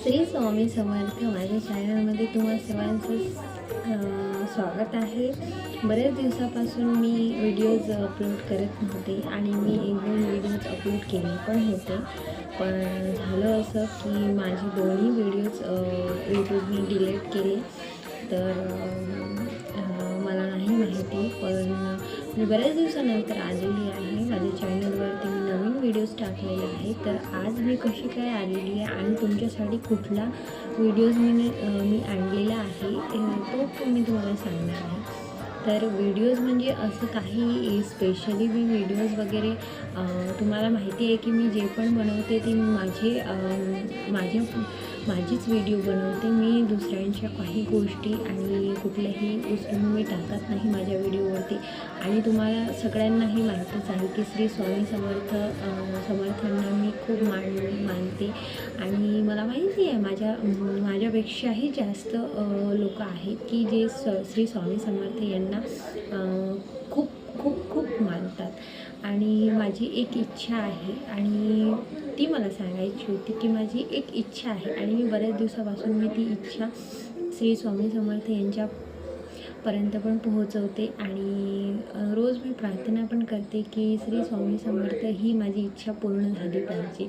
श्री स्वामी समर्थ. माझ्या चॅनलमध्ये तुम्हा सर्वांचं स्वागत आहे. बऱ्याच दिवसापासून मी व्हिडिओज अपलोड करत नव्हते आणि मी 1-2 व्हिडिओज अपलोड केले पण होते. पण झालं असं की माझे दोन्ही व्हिडिओज यूट्यूबने डिलीट केले. तर मला नाही माहिती, पण मी बऱ्याच दिवसानंतर आलेली आहे. माझ्या चॅनलवरती मी नवीन व्हिडिओज टाकलेले आहेत. तर आज मी कशी काय आलेली आहे आणि तुमच्यासाठी कुठला व्हिडिओज मी आणलेला आहे तो मी तुम्हाला सांगणार आहे. तर व्हिडिओज म्हणजे असं काही स्पेशली मी व्हिडिओज वगैरे तुम्हाला माहिती आहे की मी जे पण बनवते ते माझीच व्हिडिओ बनवते. मी दुसऱ्यांच्या काही गोष्टी आणि कुठल्याही उचलून मी टाकत नाही माझ्या व्हिडिओवरती. आणि तुम्हाला सगळ्यांनाही माहीतच आहे की श्री स्वामी समर्थांना मी खूप मानते आणि मला माहिती आहे माझ्यापेक्षाही जास्त लोक आहेत की जे श्री स्वामी समर्थ यांना खूप खूप खूप मानतात. आणि माझी एक इच्छा आहे आणि ती मला सांगायची होती की माझी एक इच्छा आहे आणि मी बऱ्याच दिवसापासून मी ती इच्छा श्री स्वामी समर्थ यांच्यापर्यंत पण पोहोचवते. आणि रोज मी प्रार्थना पण करते की श्री स्वामी समर्थ ही माझी इच्छा पूर्ण झाली पाहिजे.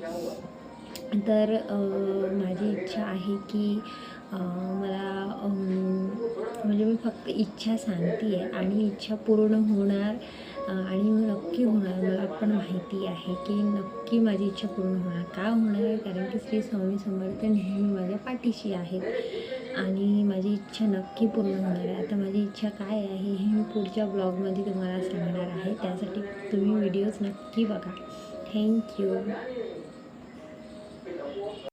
तर माझी इच्छा आहे की मला म्हणजे मी फक्त इच्छा सांगते आहे आणि इच्छा पूर्ण होणार आणि नक्की होणार. मला पण माहिती आहे की नक्की माझी इच्छा पूर्ण होणार. का होणार आहे? कारण की श्री स्वामी समर्थ नेहमी माझ्या पाठीशी आहेत आणि माझी इच्छा नक्की पूर्ण होणार आहे. आता माझी इच्छा काय आहे हे मी पुढच्या ब्लॉगमध्ये तुम्हाला सांगणार आहे. त्यासाठी तुम्ही व्हिडिओज नक्की बघा. थँक्यू.